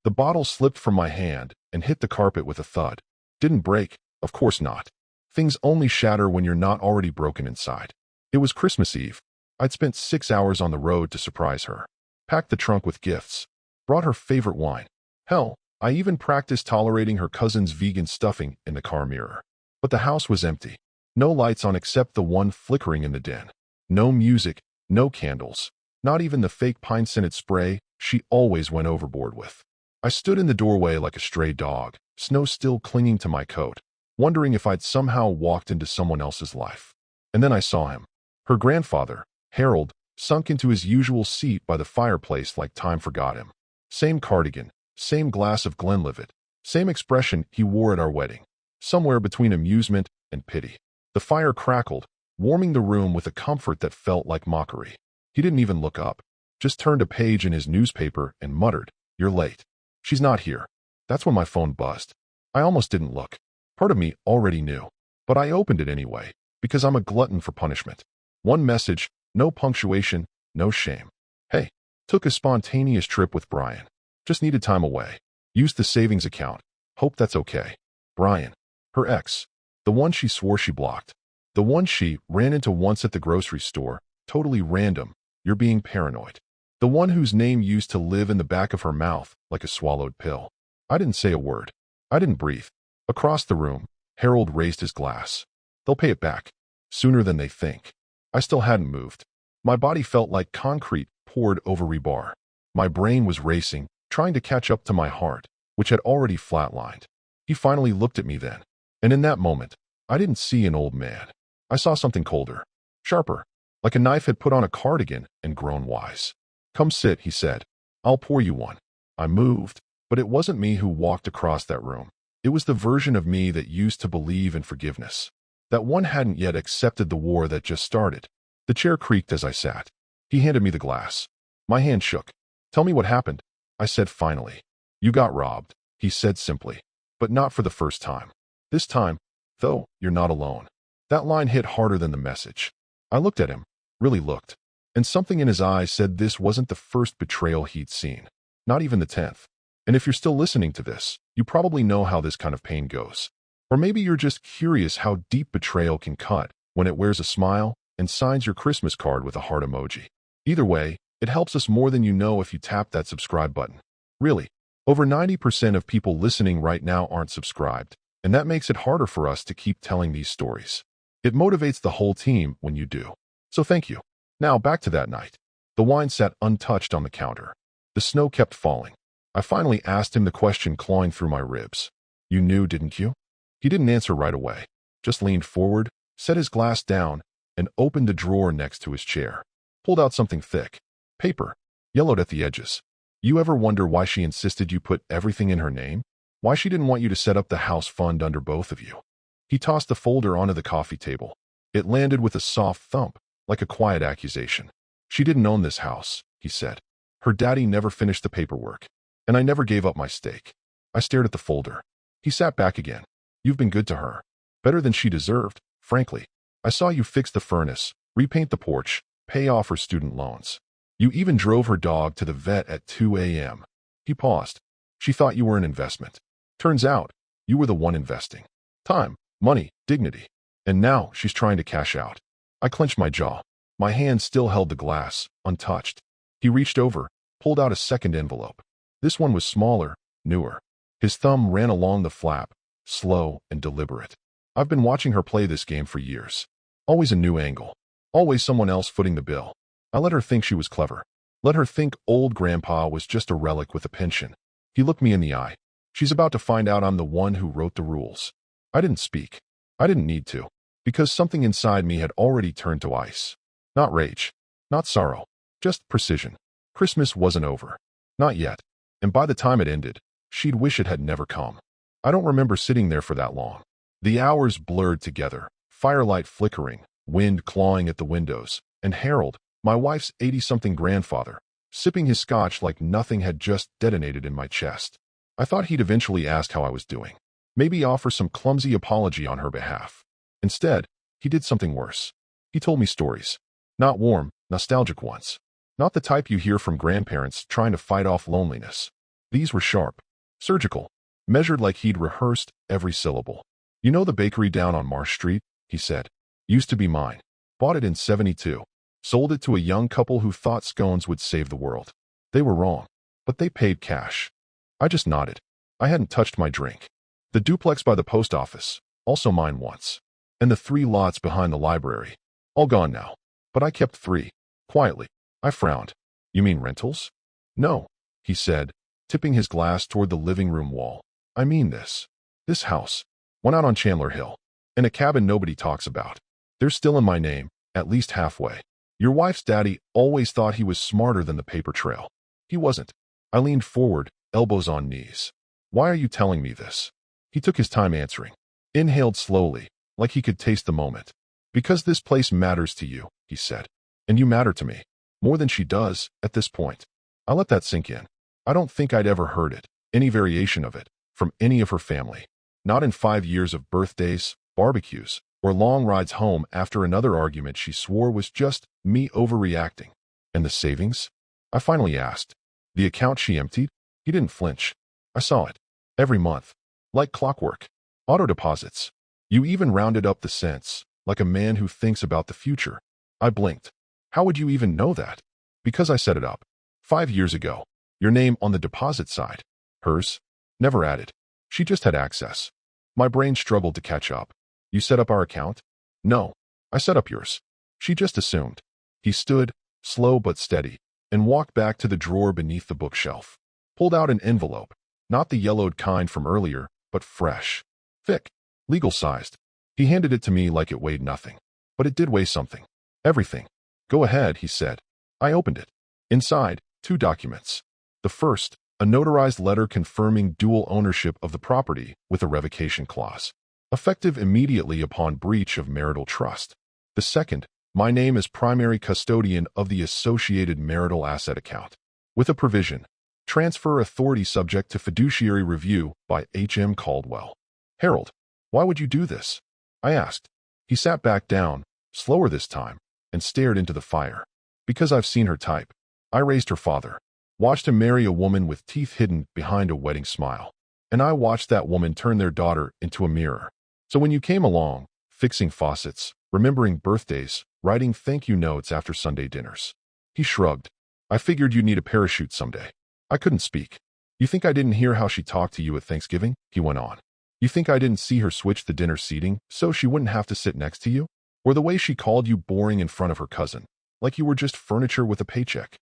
The bottle slipped from my hand and hit the carpet with a thud. Didn't break, of course not. Things only shatter when you're not already broken inside. It was Christmas Eve. I'd spent 6 hours on the road to surprise her. Packed the trunk with gifts. Brought her favorite wine. Hell, I even practiced tolerating her cousin's vegan stuffing in the car mirror. But the house was empty. No lights on except the one flickering in the den. No music, no candles. Not even the fake pine-scented spray she always went overboard with. I stood in the doorway like a stray dog, snow still clinging to my coat, wondering if I'd somehow walked into someone else's life. And then I saw him. Her grandfather, Harold, sunk into his usual seat by the fireplace like time forgot him. Same cardigan, same glass of Glenlivet, same expression he wore at our wedding, somewhere between amusement and pity. The fire crackled, warming the room with a comfort that felt like mockery. He didn't even look up, just turned a page in his newspaper and muttered, "You're late. She's not here." That's when my phone buzzed. I almost didn't look. Part of me already knew, but I opened it anyway, because I'm a glutton for punishment. One message, no punctuation, no shame. Hey, took a spontaneous trip with Brian. Just needed time away. Used the savings account. Hope that's okay. Brian. Her ex. The one she swore she blocked. The one she ran into once at the grocery store. Totally random. You're being paranoid. The one whose name used to live in the back of her mouth like a swallowed pill. I didn't say a word. I didn't breathe. Across the room, Harold raised his glass. They'll pay it back. Sooner than they think. I still hadn't moved. My body felt like concrete poured over rebar. My brain was racing, trying to catch up to my heart, which had already flatlined. He finally looked at me then. And in that moment, I didn't see an old man. I saw something colder. Sharper. Like a knife had put on a cardigan and grown wise. "Come sit," he said. "I'll pour you one." I moved, but it wasn't me who walked across that room. It was the version of me that used to believe in forgiveness. That one hadn't yet accepted the war that just started. The chair creaked as I sat. He handed me the glass. My hand shook. "Tell me what happened," I said finally. "You got robbed," he said simply. "But not for the first time. This time, though, you're not alone." That line hit harder than the message. I looked at him, really looked, and something in his eyes said this wasn't the first betrayal he'd seen. Not even the 10th. And if you're still listening to this, you probably know how this kind of pain goes. Or maybe you're just curious how deep betrayal can cut when it wears a smile and signs your Christmas card with a heart emoji. Either way, it helps us more than you know if you tap that subscribe button. Really, over 90% of people listening right now aren't subscribed, and that makes it harder for us to keep telling these stories. It motivates the whole team when you do. So thank you. Now back to that night. The wine sat untouched on the counter. The snow kept falling. I finally asked him the question clawing through my ribs. "You knew, didn't you?" He didn't answer right away. Just leaned forward, set his glass down, and opened the drawer next to his chair. Pulled out something thick. Paper. Yellowed at the edges. You ever wonder why she insisted you put everything in her name? Why she didn't want you to set up the house fund under both of you? He tossed the folder onto the coffee table. It landed with a soft thump, like a quiet accusation. "She didn't own this house," he said. "Her daddy never finished the paperwork. And I never gave up my stake." I stared at the folder. He sat back again. "You've been good to her. Better than she deserved, frankly. I saw you fix the furnace, repaint the porch, pay off her student loans. You even drove her dog to the vet at 2 a.m. He paused. "She thought you were an investment. Turns out, you were the one investing. Time, money, dignity. And now she's trying to cash out." I clenched my jaw. My hand still held the glass, untouched. He reached over, pulled out a second envelope. This one was smaller, newer. His thumb ran along the flap, slow and deliberate. I've been watching her play this game for years. Always a new angle. Always someone else footing the bill. I let her think she was clever. Let her think old grandpa was just a relic with a pension. He looked me in the eye. "She's about to find out I'm the one who wrote the rules." I didn't speak. I didn't need to. Because something inside me had already turned to ice. Not rage. Not sorrow. Just precision. Christmas wasn't over. Not yet. And by the time it ended, she'd wish it had never come. I don't remember sitting there for that long. The hours blurred together, firelight flickering, wind clawing at the windows, and Harold, my wife's 80-something grandfather, sipping his scotch like nothing had just detonated in my chest. I thought he'd eventually ask how I was doing. Maybe offer some clumsy apology on her behalf. Instead, he did something worse. He told me stories. Not warm, nostalgic ones. Not the type you hear from grandparents trying to fight off loneliness. These were sharp, surgical, measured like he'd rehearsed every syllable. You know the bakery down on Marsh Street? He said. Used to be mine. Bought it in '72. Sold it to a young couple who thought scones would save the world. They were wrong, but they paid cash. I just nodded. I hadn't touched my drink. The duplex by the post office, also mine once. And the 3 lots behind the library. All gone now. But I kept 3. Quietly. I frowned. You mean rentals? No, he said, tipping his glass toward the living room wall. I mean this. This house. One out on Chandler Hill. In a cabin nobody talks about. They're still in my name, at least halfway. Your wife's daddy always thought he was smarter than the paper trail. He wasn't. I leaned forward, elbows on knees. Why are you telling me this? He took his time answering. Inhaled slowly, like he could taste the moment. Because this place matters to you, he said. And you matter to me. More than she does, at this point. I let that sink in. I don't think I'd ever heard it, any variation of it, from any of her family. Not in 5 years of birthdays, barbecues, or long rides home after another argument she swore was just me overreacting. And the savings? I finally asked. The account she emptied? He didn't flinch. I saw it. Every month. Like clockwork. Auto deposits. You even rounded up the cents, like a man who thinks about the future. I blinked. How would you even know that? Because I set it up. 5 years ago. Your name on the deposit side. Hers? Never added. She just had access. My brain struggled to catch up. You set up our account? No. I set up yours. She just assumed. He stood, slow but steady, and walked back to the drawer beneath the bookshelf. Pulled out an envelope. Not the yellowed kind from earlier, but fresh. Thick. Legal-sized. He handed it to me like it weighed nothing. But it did weigh something. Everything. Go ahead, he said. I opened it. Inside, 2 documents. The first, a notarized letter confirming dual ownership of the property with a revocation clause, effective immediately upon breach of marital trust. The second, my name as primary custodian of the associated marital asset account, with a provision, transfer authority subject to fiduciary review by H.M. Caldwell. Harold, why would you do this? I asked. He sat back down, slower this time, and stared into the fire. Because I've seen her type. I raised her father. Watched him marry a woman with teeth hidden behind a wedding smile. And I watched that woman turn their daughter into a mirror. So when you came along, fixing faucets, remembering birthdays, writing thank you notes after Sunday dinners. He shrugged. I figured you'd need a parachute someday. I couldn't speak. You think I didn't hear how she talked to you at Thanksgiving? He went on. You think I didn't see her switch the dinner seating so she wouldn't have to sit next to you? Or the way she called you boring in front of her cousin, like you were just furniture with a paycheck?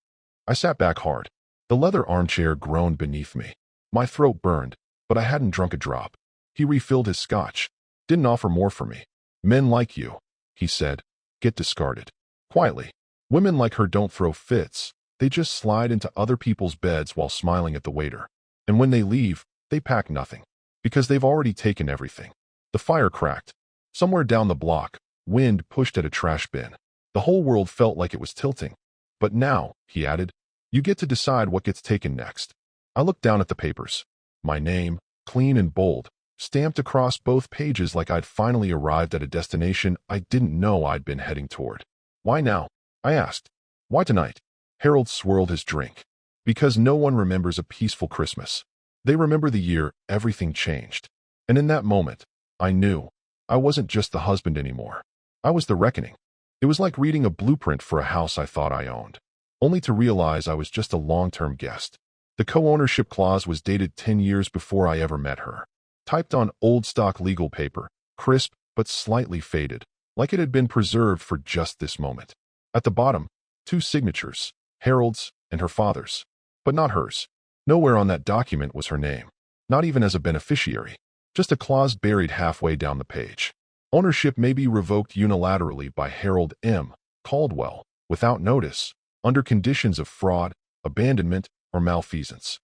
I sat back hard. The leather armchair groaned beneath me. My throat burned, but I hadn't drunk a drop. He refilled his scotch. Didn't offer more for me. Men like you, he said, get discarded. Quietly. Women like her don't throw fits. They just slide into other people's beds while smiling at the waiter. And when they leave, they pack nothing. Because they've already taken everything. The fire cracked. Somewhere down the block, wind pushed at a trash bin. The whole world felt like it was tilting. But now, he added, you get to decide what gets taken next. I looked down at the papers. My name, clean and bold, stamped across both pages like I'd finally arrived at a destination I didn't know I'd been heading toward. Why now? I asked. Why tonight? Harold swirled his drink. Because no one remembers a peaceful Christmas. They remember the year everything changed. And in that moment, I knew I wasn't just the husband anymore. I was the reckoning. It was like reading a blueprint for a house I thought I owned, only to realize I was just a long-term guest. The co-ownership clause was dated 10 years before I ever met her. Typed on old-stock legal paper, crisp but slightly faded, like it had been preserved for just this moment. At the bottom, 2 signatures, Harold's and her father's. But not hers. Nowhere on that document was her name. Not even as a beneficiary. Just a clause buried halfway down the page. Ownership may be revoked unilaterally by Harold M. Caldwell, without notice, under conditions of fraud, abandonment, or malfeasance.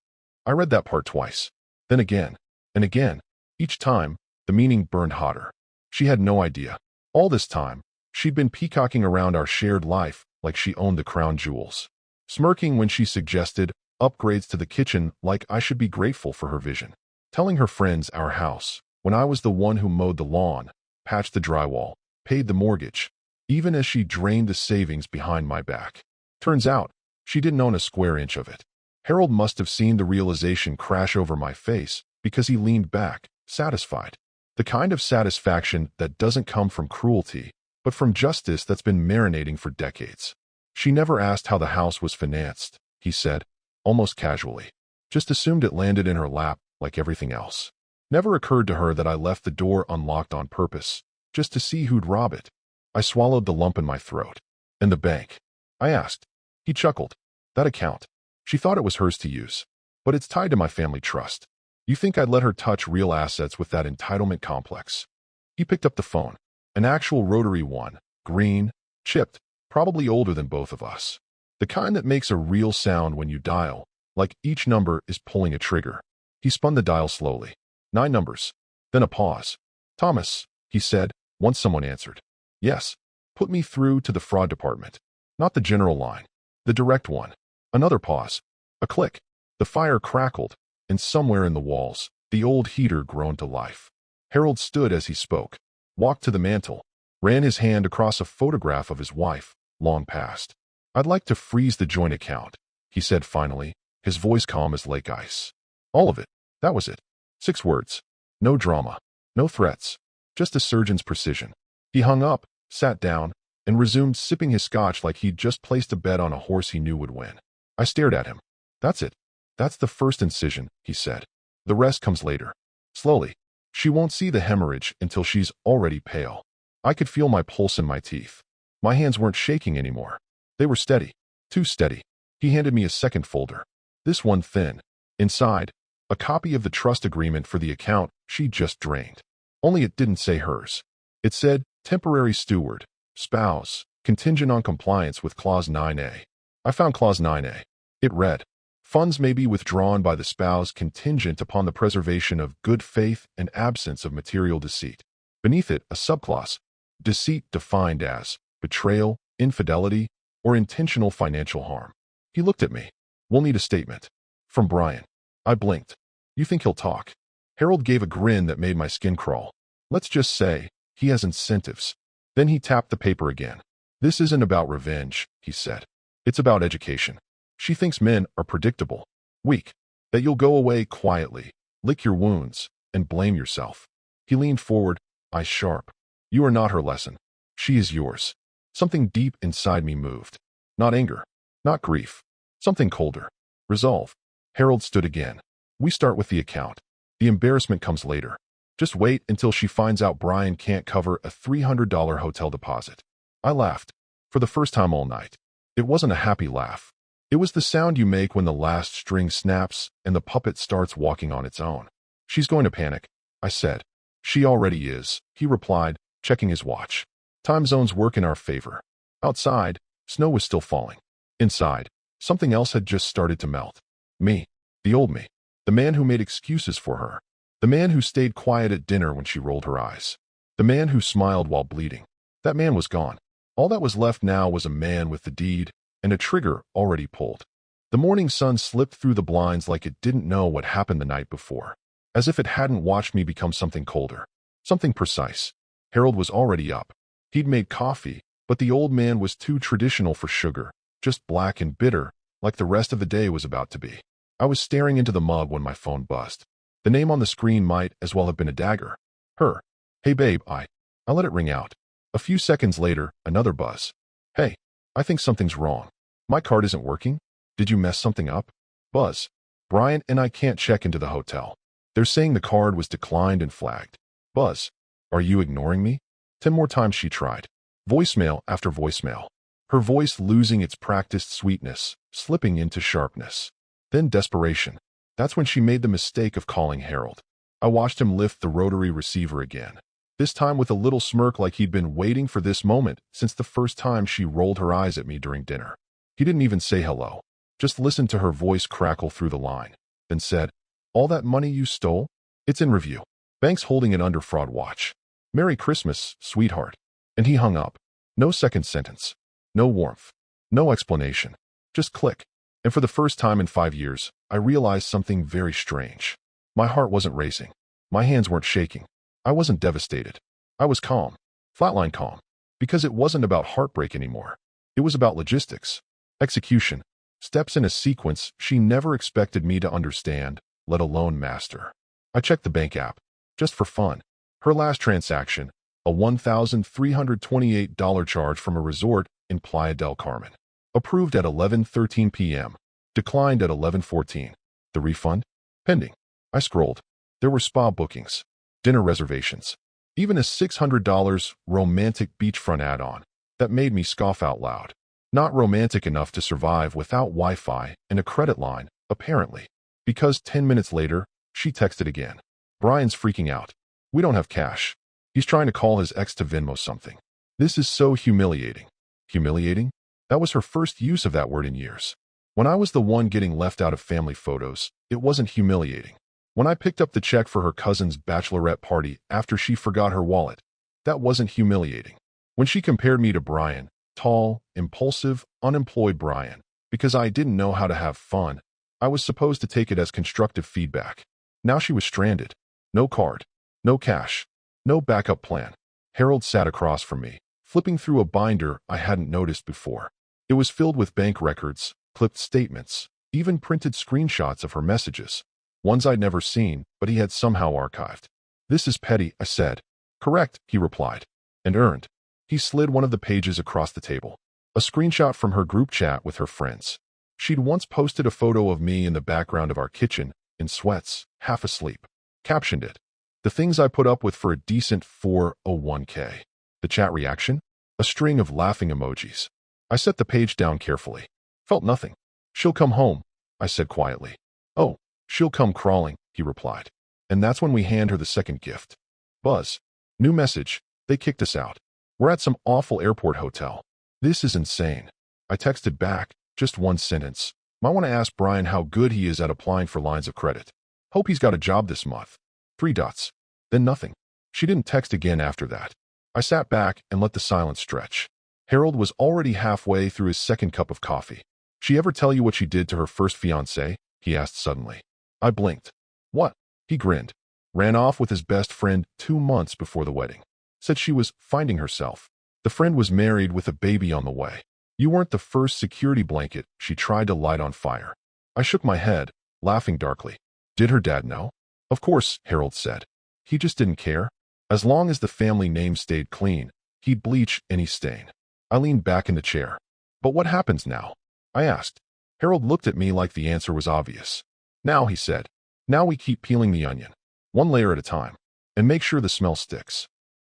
I read that part twice. Then again, and again. Each time, the meaning burned hotter. She had no idea. All this time, she'd been peacocking around our shared life like she owned the crown jewels. Smirking when she suggested upgrades to the kitchen like I should be grateful for her vision. Telling her friends our house, when I was the one who mowed the lawn, patched the drywall, paid the mortgage, even as she drained the savings behind my back. Turns out, she didn't own a square inch of it. Harold must have seen the realization crash over my face because he leaned back, satisfied. The kind of satisfaction that doesn't come from cruelty, but from justice that's been marinating for decades. She never asked how the house was financed, he said, almost casually. Just assumed it landed in her lap like everything else. Never occurred to her that I left the door unlocked on purpose, just to see who'd rob it. I swallowed the lump in my throat. And the bank? I asked. He chuckled. That account. She thought it was hers to use. But it's tied to my family trust. You think I'd let her touch real assets with that entitlement complex? He picked up the phone. An actual rotary one, green, chipped, probably older than both of us. The kind that makes a real sound when you dial, like each number is pulling a trigger. He spun the dial slowly. 9 numbers. Then a pause. Thomas, he said, once someone answered. Yes. Put me through to the fraud department. Not the general line. The direct one. Another pause. A click. The fire crackled, and somewhere in the walls, the old heater groaned to life. Harold stood as he spoke, walked to the mantel, ran his hand across a photograph of his wife, long past. I'd like to freeze the joint account, he said finally, his voice calm as lake ice. All of it. That was it. 6 words. No drama. No threats. Just a surgeon's precision. He hung up, sat down, and resumed sipping his scotch like he'd just placed a bet on a horse he knew would win. I stared at him. That's it. That's the first incision, he said. The rest comes later. Slowly. She won't see the hemorrhage until she's already pale. I could feel my pulse in my teeth. My hands weren't shaking anymore. They were steady. Too steady. He handed me a second folder. This one thin. Inside, a copy of the trust agreement for the account she just drained. Only it didn't say hers. It said, temporary steward, spouse, contingent on compliance with Clause 9A. I found Clause 9A. It read, funds may be withdrawn by the spouse contingent upon the preservation of good faith and absence of material deceit. Beneath it, a subclause, deceit defined as betrayal, infidelity, or intentional financial harm. He looked at me. We'll need a statement. From Brian. I blinked. You think he'll talk? Harold gave a grin that made my skin crawl. Let's just say, he has incentives. Then he tapped the paper again. This isn't about revenge, he said. It's about education. She thinks men are predictable, weak, that you'll go away quietly, lick your wounds, and blame yourself. He leaned forward, eyes sharp. You are not her lesson. She is yours. Something deep inside me moved. Not anger, not grief. Something colder. Resolve. Harold stood again. We start with the account. The embarrassment comes later. Just wait until she finds out Brian can't cover a $300 hotel deposit. I laughed. For the first time all night. It wasn't a happy laugh. It was the sound you make when the last string snaps and the puppet starts walking on its own. She's going to panic, I said. She already is, he replied, checking his watch. Time zones work in our favor. Outside, snow was still falling. Inside, something else had just started to melt. Me. The old me. The man who made excuses for her. The man who stayed quiet at dinner when she rolled her eyes. The man who smiled while bleeding. That man was gone. All that was left now was a man with the deed and a trigger already pulled. The morning sun slipped through the blinds like it didn't know what happened the night before, as if it hadn't watched me become something colder, something precise. Harold was already up. He'd made coffee, but the old man was too traditional for sugar, just black and bitter, like the rest of the day was about to be. I was staring into the mug when my phone buzzed. The name on the screen might as well have been a dagger. Her. Hey babe, I let it ring out. A few seconds later, another buzz. Hey, I think something's wrong. My card isn't working. Did you mess something up? Buzz. Brian and I can't check into the hotel. They're saying the card was declined and flagged. Buzz. Are you ignoring me? 10 more times she tried. Voicemail after voicemail. Her voice losing its practiced sweetness, slipping into sharpness. Then desperation. That's when she made the mistake of calling Harold. I watched him lift the rotary receiver again. This time with a little smirk like he'd been waiting for this moment since the first time she rolled her eyes at me during dinner. He didn't even say hello. Just listened to her voice crackle through the line. Then said, all that money you stole? It's in review. Bank's holding it under fraud watch. Merry Christmas, sweetheart. And he hung up. No second sentence. No warmth. No explanation. Just click. And for the first time in 5 years, I realized something very strange. My heart wasn't racing. My hands weren't shaking. I wasn't devastated. I was calm. Flatline calm. Because it wasn't about heartbreak anymore. It was about logistics. Execution. Steps in a sequence she never expected me to understand, let alone master. I checked the bank app, just for fun. Her last transaction, a $1,328 charge from a resort in Playa del Carmen. Approved at 11:13 p.m. Declined at 11:14. The refund? Pending. I scrolled. There were spa bookings, dinner reservations, even a $600 romantic beachfront add-on that made me scoff out loud. Not romantic enough to survive without Wi-Fi and a credit line, apparently. Because 10 minutes later, she texted again. Brian's freaking out. We don't have cash. He's trying to call his ex to Venmo something. This is so humiliating. Humiliating? That was her first use of that word in years. When I was the one getting left out of family photos, it wasn't humiliating. When I picked up the check for her cousin's bachelorette party after she forgot her wallet, that wasn't humiliating. When she compared me to Brian, tall, impulsive, unemployed Brian, because I didn't know how to have fun, I was supposed to take it as constructive feedback. Now she was stranded. No card. No cash. No backup plan. Harold sat across from me, flipping through a binder I hadn't noticed before. It was filled with bank records, clipped statements, even printed screenshots of her messages. Ones I'd never seen, but he had somehow archived. This is petty, I said. Correct, he replied. And earned. He slid one of the pages across the table. A screenshot from her group chat with her friends. She'd once posted a photo of me in the background of our kitchen, in sweats, half asleep. Captioned it. The things I put up with for a decent 401k. The chat reaction? A string of laughing emojis. I set the page down carefully. Felt nothing. She'll come home, I said quietly. Oh, she'll come crawling, he replied. And that's when we hand her the second gift. Buzz. New message. They kicked us out. We're at some awful airport hotel. This is insane. I texted back, just one sentence. Might want to ask Brian how good he is at applying for lines of credit. Hope he's got a job this month. 3 dots. Then nothing. She didn't text again after that. I sat back and let the silence stretch. Harold was already halfway through his second cup of coffee. She ever tell you what she did to her first fiancé? He asked suddenly. I blinked. What? He grinned. Ran off with his best friend 2 months before the wedding. Said she was finding herself. The friend was married with a baby on the way. You weren't the first security blanket she tried to light on fire. I shook my head, laughing darkly. Did her dad know? Of course, Harold said. He just didn't care. As long as the family name stayed clean, he'd bleach any stain. I leaned back in the chair. But what happens now? I asked. Harold looked at me like the answer was obvious. Now, he said. Now we keep peeling the onion. 1 layer at a time. And make sure the smell sticks.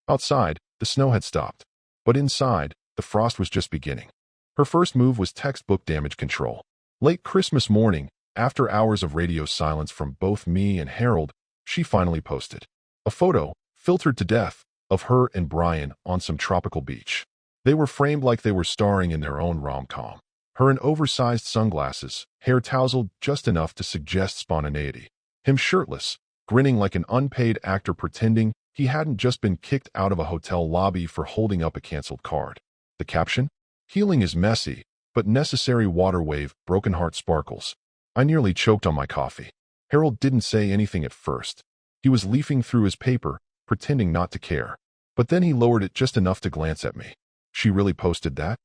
Outside, the snow had stopped. But inside, the frost was just beginning. Her first move was textbook damage control. Late Christmas morning, after hours of radio silence from both me and Harold, she finally posted a photo, filtered to death, of her and Brian on some tropical beach. They were framed like they were starring in their own rom-com. Her in oversized sunglasses, hair tousled just enough to suggest spontaneity. Him shirtless, grinning like an unpaid actor pretending he hadn't just been kicked out of a hotel lobby for holding up a canceled card. The caption? Healing is messy, but necessary water wave, broken heart sparkles. I nearly choked on my coffee. Harold didn't say anything at first. He was leafing through his paper, pretending not to care. But then he lowered it just enough to glance at me. She really posted that?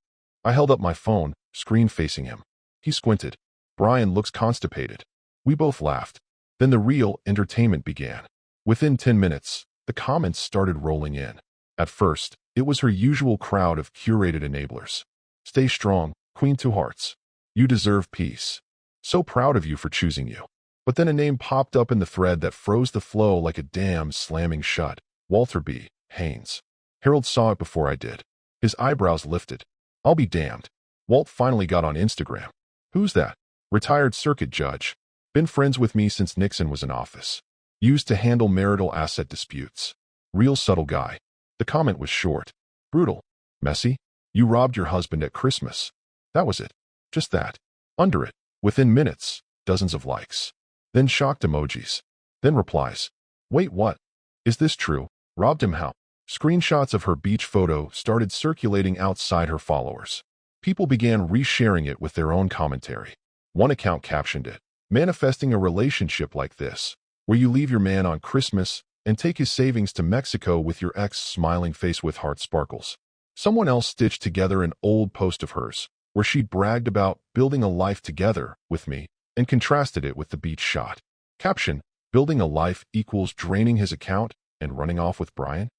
I held up my phone, screen facing him. He squinted. Brian looks constipated. We both laughed. Then the real entertainment began. Within 10 minutes, the comments started rolling in. At first, it was her usual crowd of curated enablers. Stay strong, Queen Two Hearts. You deserve peace. So proud of you for choosing you. But then a name popped up in the thread that froze the flow like a dam slamming shut. Walter B. Haynes. Harold saw it before I did. His eyebrows lifted. I'll be damned. Walt finally got on Instagram. Who's that? Retired circuit judge. Been friends with me since Nixon was in office. Used to handle marital asset disputes. Real subtle guy. The comment was short. Brutal. Messy. You robbed your husband at Christmas. That was it. Just that. Under it. Within minutes. Dozens of likes. Then shocked emojis. Then replies. Wait, what? Is this true? Robbed him how? Screenshots of her beach photo started circulating outside her followers. People began resharing it with their own commentary. One account captioned it, manifesting a relationship like this, where you leave your man on Christmas and take his savings to Mexico with your ex smiling face with heart sparkles. Someone else stitched together an old post of hers, where she bragged about building a life together with me and contrasted it with the beach shot. Caption: building a life equals draining his account and running off with Brian?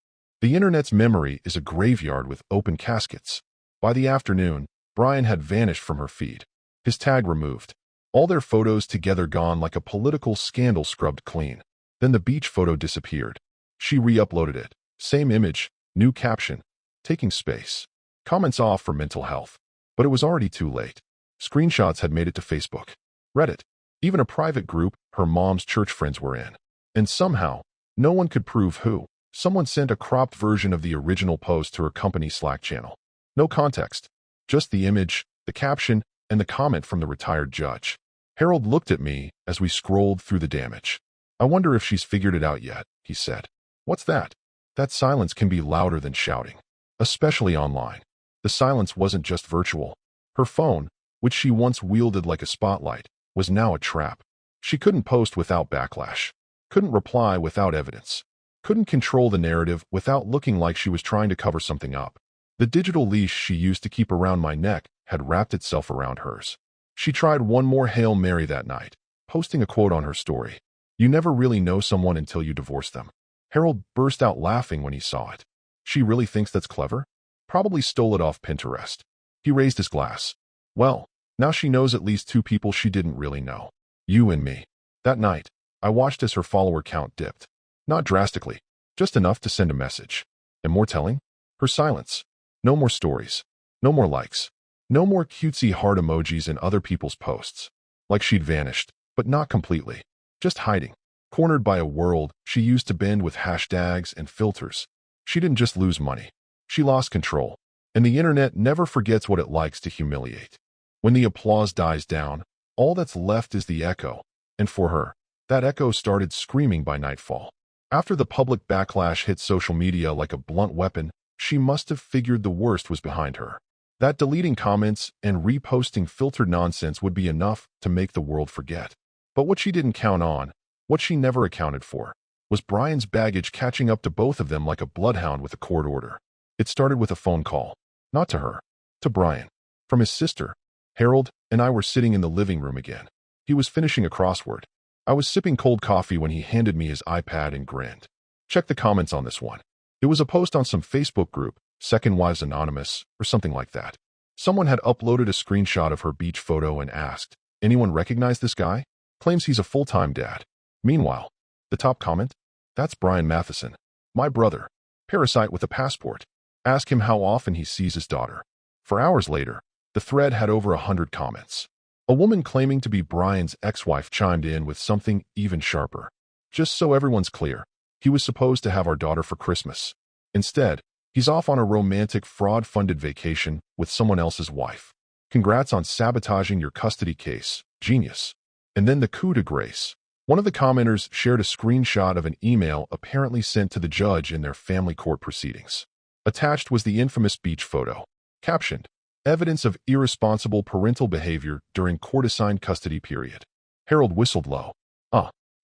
The internet's memory is a graveyard with open caskets. By the afternoon, Brian had vanished from her feed. His tag removed. All their photos together gone like a political scandal scrubbed clean. Then the beach photo disappeared. She re-uploaded it. Same image, new caption. Taking space. Comments off for mental health. But it was already too late. Screenshots had made it to Facebook, Reddit, even a private group her mom's church friends were in. And somehow, no one could prove who. Someone sent a cropped version of the original post to her company's Slack channel. No context. Just the image, the caption, and the comment from the retired judge. Harold looked at me as we scrolled through the damage. I wonder if she's figured it out yet, he said. What's that? That silence can be louder than shouting. Especially online. The silence wasn't just virtual. Her phone, which she once wielded like a spotlight, was now a trap. She couldn't post without backlash. Couldn't reply without evidence. Couldn't control the narrative without looking like she was trying to cover something up. The digital leash she used to keep around my neck had wrapped itself around hers. She tried one more Hail Mary that night, posting a quote on her story. You never really know someone until you divorce them. Harold burst out laughing when he saw it. She really thinks that's clever? Probably stole it off Pinterest. He raised his glass. Well, now she knows at least two people she didn't really know. You and me. That night, I watched as her follower count dipped. Not drastically, just enough to send a message. And more telling? Her silence. No more stories. No more likes. No more cutesy heart emojis in other people's posts. Like she'd vanished, but not completely. Just hiding. Cornered by a world she used to bend with hashtags and filters. She didn't just lose money. She lost control. And the internet never forgets what it likes to humiliate. When the applause dies down, all that's left is the echo. And for her, that echo started screaming by nightfall. After the public backlash hit social media like a blunt weapon, she must have figured the worst was behind her. That deleting comments and reposting filtered nonsense would be enough to make the world forget. But what she didn't count on, what she never accounted for, was Brian's baggage catching up to both of them like a bloodhound with a court order. It started with a phone call. Not to her. To Brian. From his sister. Harold and I were sitting in the living room again. He was finishing a crossword. I was sipping cold coffee when he handed me his iPad and grinned. Check the comments on this one. It was a post on some Facebook group, Second Wives Anonymous, or something like that. Someone had uploaded a screenshot of her beach photo and asked, anyone recognize this guy? Claims he's a full-time dad. Meanwhile, the top comment? That's Brian Matheson. My brother. Parasite with a passport. Ask him how often he sees his daughter. For hours later, the thread had over 100 comments. A woman claiming to be Brian's ex-wife chimed in with something even sharper. Just so everyone's clear, he was supposed to have our daughter for Christmas. Instead, he's off on a romantic fraud-funded vacation with someone else's wife. Congrats on sabotaging your custody case. Genius. And then the coup de grace. One of the commenters shared a screenshot of an email apparently sent to the judge in their family court proceedings. Attached was the infamous beach photo. Captioned, evidence of irresponsible parental behavior during court-assigned custody period. Harold whistled low.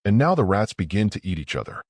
And now the rats begin to eat each other.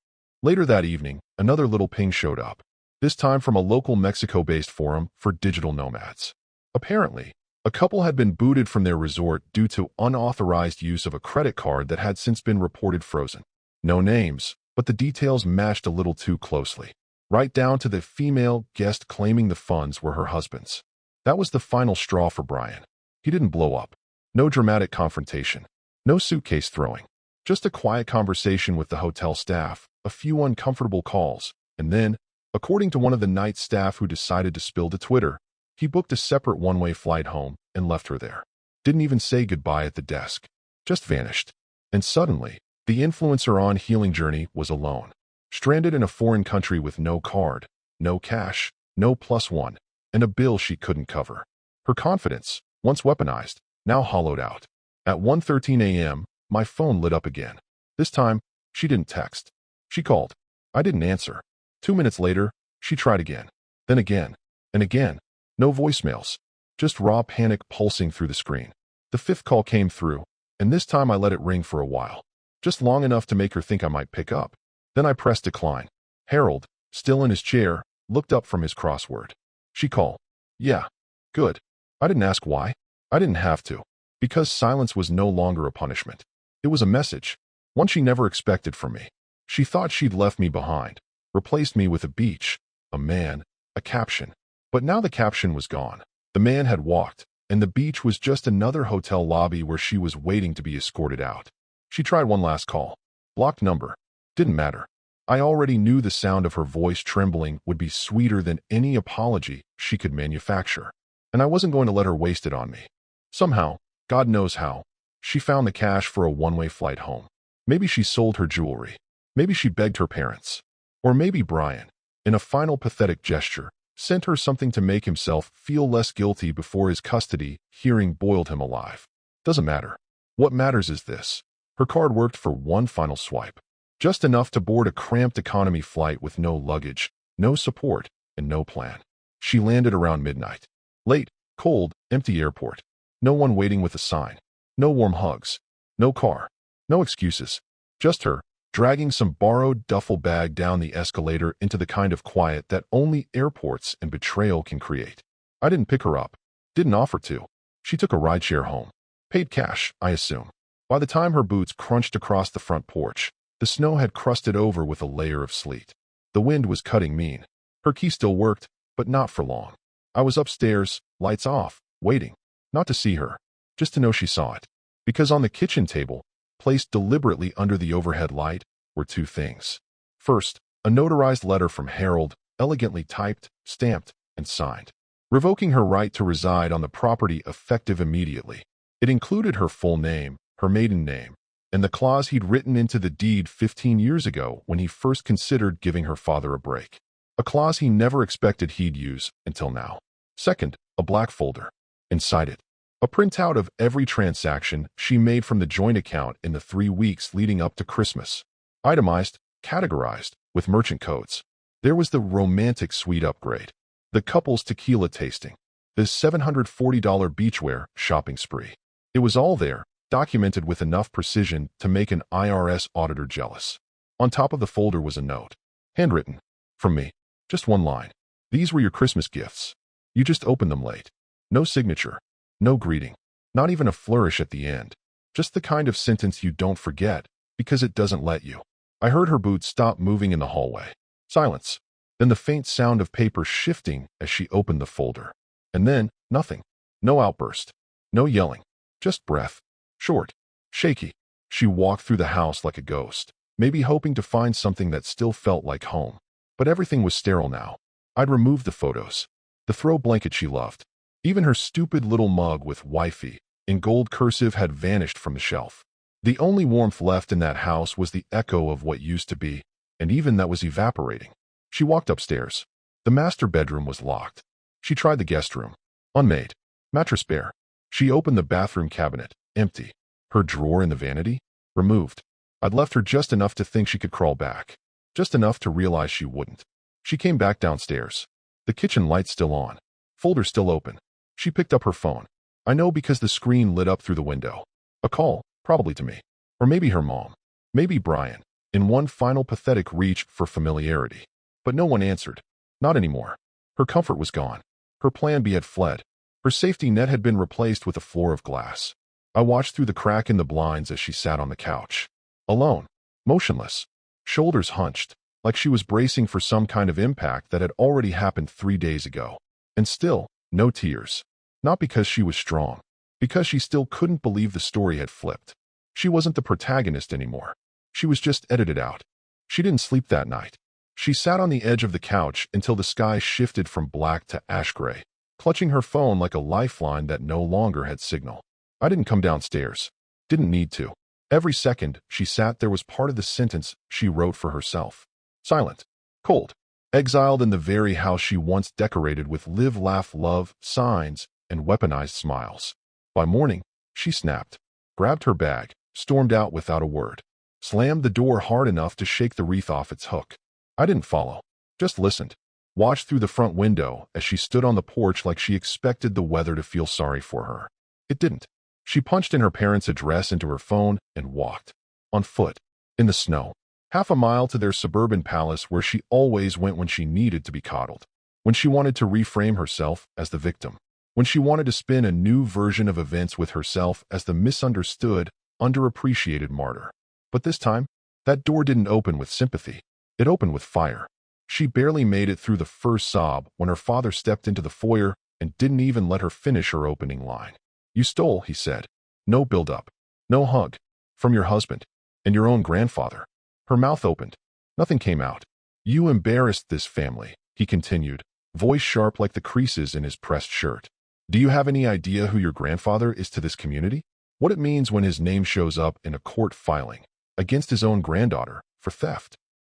Later that evening, another little ping showed up. This time from a local Mexico-based forum for digital nomads. Apparently, a couple had been booted from their resort due to unauthorized use of a credit card that had since been reported frozen. No names, but the details matched a little too closely. Right down to the female guest claiming the funds were her husband's. That was the final straw for Brian. He didn't blow up. No dramatic confrontation. No suitcase throwing. Just a quiet conversation with the hotel staff, a few uncomfortable calls, and then, according to one of the night staff who decided to spill to Twitter, he booked a separate one-way flight home and left her there. Didn't even say goodbye at the desk. Just vanished. And suddenly, the influencer on Healing Journey was alone. Stranded in a foreign country with no card, no cash, no +1, and a bill she couldn't cover. Her confidence, once weaponized, now hollowed out. At 1:13 a.m., my phone lit up again. This time, she didn't text. She called. I didn't answer. 2 minutes later, she tried again. Then again. And again. No voicemails. Just raw panic pulsing through the screen. The fifth call came through, and this time I let it ring for a while. Just long enough to make her think I might pick up. Then I pressed decline. Harold, still in his chair, looked up from his crossword. She called. Yeah. Good. I didn't ask why. I didn't have to. Because silence was no longer a punishment. It was a message. One she never expected from me. She thought she'd left me behind, replaced me with a beach, a man, a caption. But now the caption was gone. The man had walked, and the beach was just another hotel lobby where she was waiting to be escorted out. She tried one last call. Blocked number. Didn't matter. I already knew the sound of her voice trembling would be sweeter than any apology she could manufacture. And I wasn't going to let her waste it on me. Somehow, God knows how, she found the cash for a one-way flight home. Maybe she sold her jewelry. Maybe she begged her parents. Or maybe Brian, in a final pathetic gesture, sent her something to make himself feel less guilty before his custody hearing boiled him alive. Doesn't matter. What matters is this. Her card worked for one final swipe. Just enough to board a cramped economy flight with no luggage, no support, and no plan. She landed around midnight. Late, cold, empty airport. No one waiting with a sign. No warm hugs. No car. No excuses. Just her, dragging some borrowed duffel bag down the escalator into the kind of quiet that only airports and betrayal can create. I didn't pick her up. Didn't offer to. She took a rideshare home. Paid cash, I assume. By the time her boots crunched across the front porch, the snow had crusted over with a layer of sleet. The wind was cutting mean. Her key still worked, but not for long. I was upstairs, lights off, waiting. Not to see her, just to know she saw it. Because on the kitchen table, placed deliberately under the overhead light, were two things. First, a notarized letter from Harold, elegantly typed, stamped, and signed, revoking her right to reside on the property effective immediately. It included her full name, her maiden name, and the clause he'd written into the deed 15 years ago when he first considered giving her father a break. A clause he never expected he'd use until now. Second, a black folder. Inside it, a printout of every transaction she made from the joint account in the 3 weeks leading up to Christmas. Itemized, categorized, with merchant codes. There was the romantic suite upgrade, the couple's tequila tasting, the $740 beachwear shopping spree. It was all there, documented with enough precision to make an IRS auditor jealous. On top of the folder was a note. Handwritten. From me. Just one line. These were your Christmas gifts. You just opened them late. No signature. No greeting. Not even a flourish at the end. Just the kind of sentence you don't forget, because it doesn't let you. I heard her boots stop moving in the hallway. Silence. Then the faint sound of paper shifting as she opened the folder. And then, nothing. No outburst. No yelling. Just breath. Short. Shaky. She walked through the house like a ghost, maybe hoping to find something that still felt like home. But everything was sterile now. I'd removed the photos. The throw blanket she loved. Even her stupid little mug with wifey in gold cursive had vanished from the shelf. The only warmth left in that house was the echo of what used to be, and even that was evaporating. She walked upstairs. The master bedroom was locked. She tried the guest room. Unmade. Mattress bare. She opened the bathroom cabinet. Empty. Her drawer in the vanity? Removed. I'd left her just enough to think she could crawl back. Just enough to realize she wouldn't. She came back downstairs. The kitchen lights still on. Folder still open. She picked up her phone. I know because the screen lit up through the window. A call, probably to me. Or maybe her mom. Maybe Brian, in one final pathetic reach for familiarity. But no one answered. Not anymore. Her comfort was gone. Her plan B had fled. Her safety net had been replaced with a floor of glass. I watched through the crack in the blinds as she sat on the couch. Alone. Motionless. Shoulders hunched, like she was bracing for some kind of impact that had already happened 3 days ago. And still, no tears. Not because she was strong. Because she still couldn't believe the story had flipped. She wasn't the protagonist anymore. She was just edited out. She didn't sleep that night. She sat on the edge of the couch until the sky shifted from black to ash gray, clutching her phone like a lifeline that no longer had signal. I didn't come downstairs. Didn't need to. Every second she sat there was part of the sentence she wrote for herself. Silent. Cold. Exiled in the very house she once decorated with live, laugh, love, signs, and weaponized smiles. By morning, she snapped, grabbed her bag, stormed out without a word, slammed the door hard enough to shake the wreath off its hook. I didn't follow. Just listened. Watched through the front window as she stood on the porch like she expected the weather to feel sorry for her. It didn't. She punched in her parents' address into her phone and walked. On foot. In the snow. Half a mile to their suburban palace where she always went when she needed to be coddled. When she wanted to reframe herself as the victim. when she wanted to spin a new version of events with herself as the misunderstood, underappreciated martyr. But this time, that door didn't open with sympathy. It opened with fire. She barely made it through the first sob when her father stepped into the foyer and didn't even let her finish her opening line. "You stole," he said. "No build-up. No hug. From your husband. And your own grandfather." Her mouth opened. Nothing came out. "You embarrassed this family," he continued, voice sharp like the creases in his pressed shirt. "Do you have any idea who your grandfather is to this community? What it means when his name shows up in a court filing against his own granddaughter for theft?"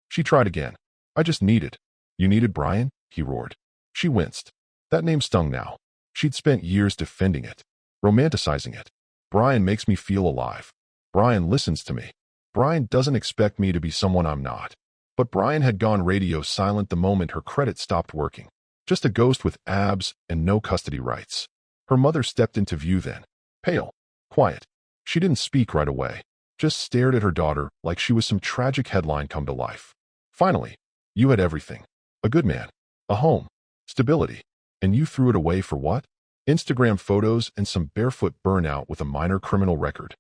She tried again. "I just needed." "You needed Brian?" he roared. She winced. That name stung now. She'd spent years defending it, romanticizing it. "Brian makes me feel alive. Brian listens to me. Brian doesn't expect me to be someone I'm not." But Brian had gone radio silent the moment her credit stopped working. Just a ghost with abs and no custody rights. Her mother stepped into view then. Pale. Quiet. She didn't speak right away. Just stared at her daughter like she was some tragic headline come to life. "Finally, you had everything. A good man. A home. Stability. And you threw it away for what? Instagram photos and some barefoot burnout with a minor criminal record."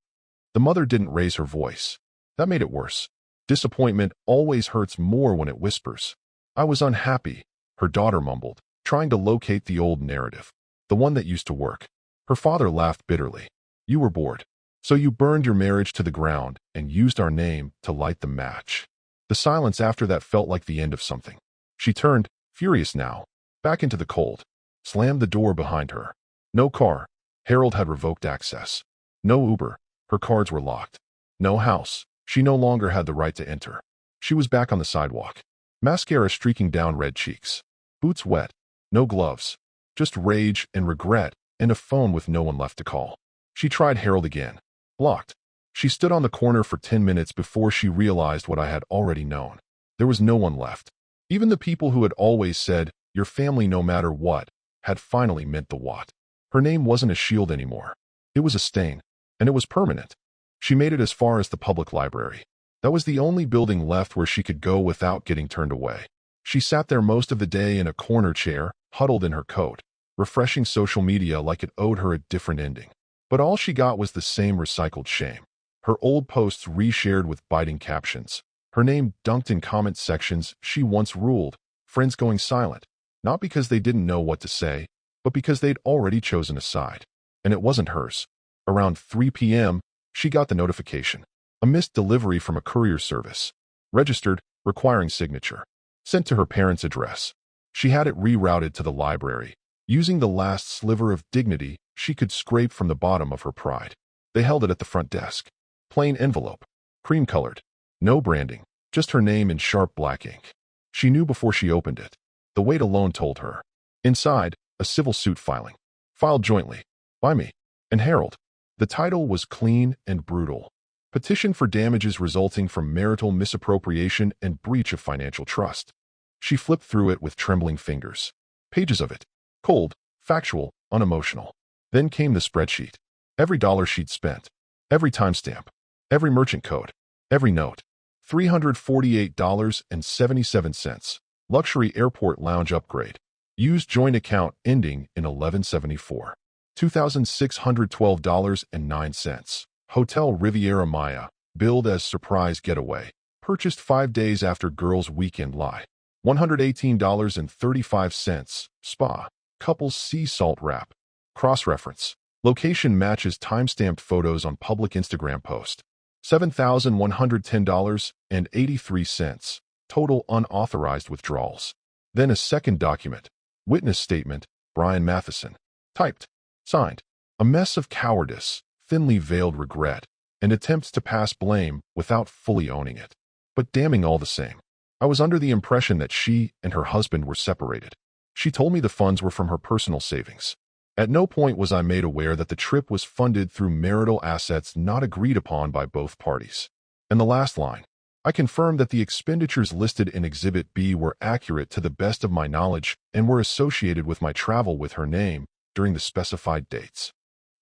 The mother didn't raise her voice. That made it worse. Disappointment always hurts more when it whispers. "I was unhappy," her daughter mumbled, trying to locate the old narrative, the one that used to work. Her father laughed bitterly. "You were bored. So you burned your marriage to the ground and used our name to light the match." The silence after that felt like the end of something. She turned, furious now, back into the cold, slammed the door behind her. No car. Harold had revoked access. No Uber. Her cards were locked. No house. She no longer had the right to enter. She was back on the sidewalk. Mascara streaking down red cheeks. Boots wet. No gloves. Just rage and regret and a phone with no one left to call. She tried Harold again. Blocked. She stood on the corner for 10 minutes before she realized what I had already known. There was no one left. Even the people who had always said, "Your family no matter what," had finally meant the what. Her name wasn't a shield anymore. It was a stain. And it was permanent. She made it as far as the public library. That was the only building left where she could go without getting turned away. She sat there most of the day in a corner chair, huddled in her coat, refreshing social media like it owed her a different ending. But all she got was the same recycled shame. Her old posts reshared with biting captions. Her name dunked in comment sections she once ruled, friends going silent, not because they didn't know what to say, but because they'd already chosen a side. And it wasn't hers. Around 3 p.m., she got the notification. A missed delivery from a courier service. Registered, requiring signature. Sent to her parents' address. She had it rerouted to the library, using the last sliver of dignity she could scrape from the bottom of her pride. They held it at the front desk. Plain envelope. Cream-colored. No branding. Just her name in sharp black ink. She knew before she opened it. The weight alone told her. Inside, a civil suit filing. Filed jointly. By me. And Harold. The title was clean and brutal. Petition for damages resulting from marital misappropriation and breach of financial trust. She flipped through it with trembling fingers. Pages of it. Cold, factual, unemotional. Then came the spreadsheet. Every dollar she'd spent. Every timestamp. Every merchant code. Every note. $348.77. Luxury airport lounge upgrade. Used joint account ending in 1174. $2,612.09. Hotel Riviera Maya. Billed as surprise getaway. Purchased 5 days after girls' weekend lie. $118.35. Spa. Couples sea salt wrap. Cross-reference. Location matches timestamped photos on public Instagram post. $7,110.83. Total unauthorized withdrawals. Then a second document. Witness statement. Brian Matheson. Typed. Signed. A mess of cowardice, thinly veiled regret, and attempts to pass blame without fully owning it. But damning all the same. I was under the impression that she and her husband were separated. She told me the funds were from her personal savings. At no point was I made aware that the trip was funded through marital assets not agreed upon by both parties. And the last line. I confirmed that the expenditures listed in Exhibit B were accurate to the best of my knowledge and were associated with my travel with her name during the specified dates.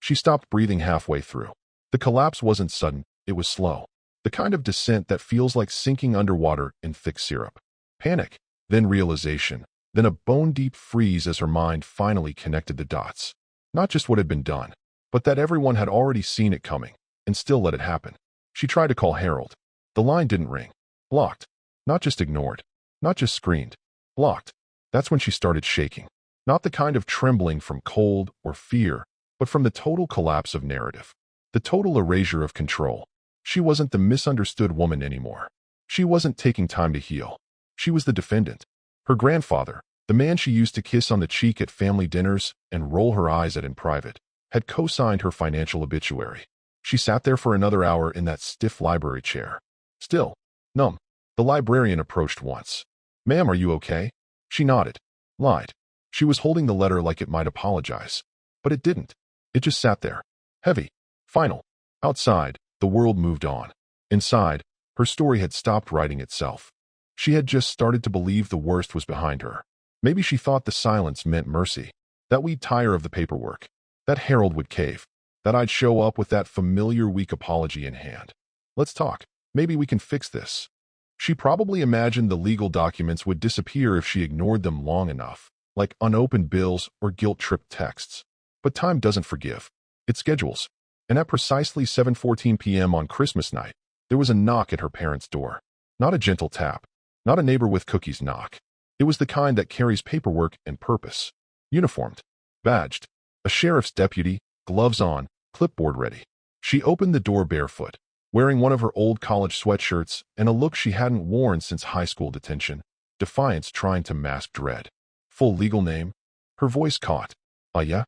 She stopped breathing halfway through. The collapse wasn't sudden, it was slow. The kind of descent that feels like sinking underwater in thick syrup. Panic, then realization, then a bone-deep freeze as her mind finally connected the dots. Not just what had been done, but that everyone had already seen it coming and still let it happen. She tried to call Harold. The line didn't ring. Blocked. Not just ignored. Not just screened. Blocked. That's when she started shaking. Not the kind of trembling from cold or fear, but from the total collapse of narrative. The total erasure of control. She wasn't the misunderstood woman anymore. She wasn't taking time to heal. She was the defendant. Her grandfather, the man she used to kiss on the cheek at family dinners and roll her eyes at in private, had co-signed her financial obituary. She sat there for another hour in that stiff library chair. Still, numb. The librarian approached once. "Ma'am, are you okay?" She nodded. Lied. She was holding the letter like it might apologize. But it didn't. It just sat there. Heavy. Final. Outside, the world moved on. Inside, her story had stopped writing itself. She had just started to believe the worst was behind her. Maybe she thought the silence meant mercy. That we'd tire of the paperwork. That Harold would cave. That I'd show up with that familiar weak apology in hand. "Let's talk. Maybe we can fix this." She probably imagined the legal documents would disappear if she ignored them long enough, like unopened bills or guilt-tripped texts. But time doesn't forgive. It schedules. And at precisely 7:14 p.m. on Christmas night, there was a knock at her parents' door. Not a gentle tap. Not a neighbor with cookies knock. It was the kind that carries paperwork and purpose. Uniformed. Badged. A sheriff's deputy, gloves on, clipboard ready. She opened the door barefoot, wearing one of her old college sweatshirts and a look she hadn't worn since high school detention, defiance trying to mask dread. Full legal name? Her voice caught. Yeah?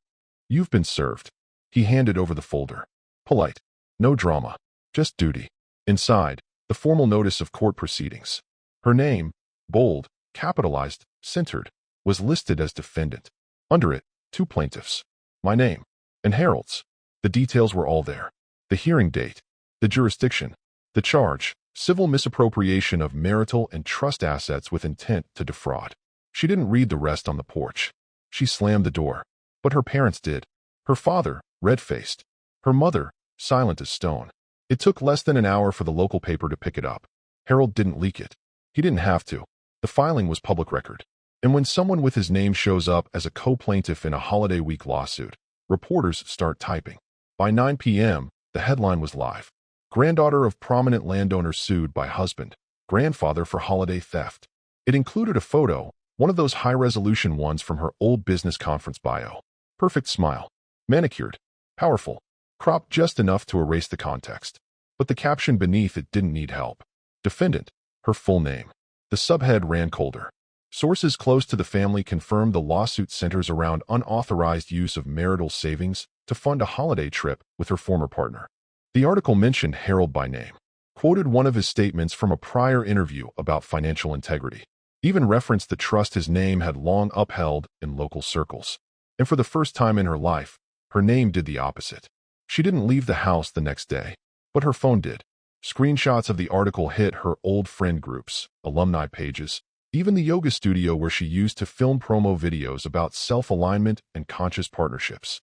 You've been served." He handed over the folder. Polite. No drama. Just duty. Inside, the formal notice of court proceedings. Her name, bold, capitalized, centered, was listed as defendant. Under it, 2 plaintiffs. My name. And Harold's. The details were all there. The hearing date. The jurisdiction. The charge. Civil misappropriation of marital and trust assets with intent to defraud. She didn't read the rest on the porch. She slammed the door. But her parents did. Her father, red-faced. Her mother, silent as stone. It took less than an hour for the local paper to pick it up. Harold didn't leak it. He didn't have to. The filing was public record. And when someone with his name shows up as a co-plaintiff in a holiday week lawsuit, reporters start typing. By 9 p.m., the headline was live. Granddaughter of prominent landowner sued by husband, grandfather for holiday theft. It included a photo, one of those high-resolution ones from her old business conference bio. Perfect smile. Manicured. Powerful. Cropped just enough to erase the context. But the caption beneath it didn't need help. Defendant. Her full name. The subhead ran colder. Sources close to the family confirmed the lawsuit centers around unauthorized use of marital savings to fund a holiday trip with her former partner. The article mentioned Harold by name, quoted one of his statements from a prior interview about financial integrity, even referenced the trust his name had long upheld in local circles. And for the first time in her life, her name did the opposite. She didn't leave the house the next day, but her phone did. Screenshots of the article hit her old friend groups, alumni pages, even the yoga studio where she used to film promo videos about self-alignment and conscious partnerships.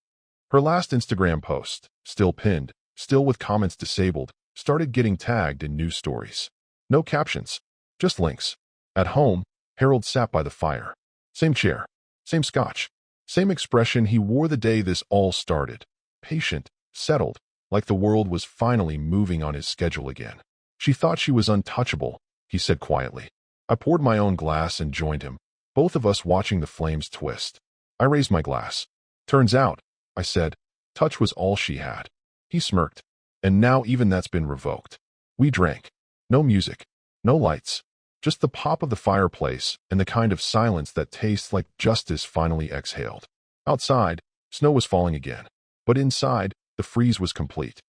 Her last Instagram post, still pinned, still with comments disabled, started getting tagged in news stories. No captions, just links. At home, Harold sat by the fire. Same chair, same scotch, same expression he wore the day this all started. Patient, settled, like the world was finally moving on his schedule again. She thought she was untouchable, he said quietly. I poured my own glass and joined him, both of us watching the flames twist. I raised my glass. Turns out, I said, touch was all she had. He smirked. And now even that's been revoked. We drank. No music. No lights. Just the pop of the fireplace and the kind of silence that tastes like justice finally exhaled. Outside, snow was falling again. But inside, the freeze was complete.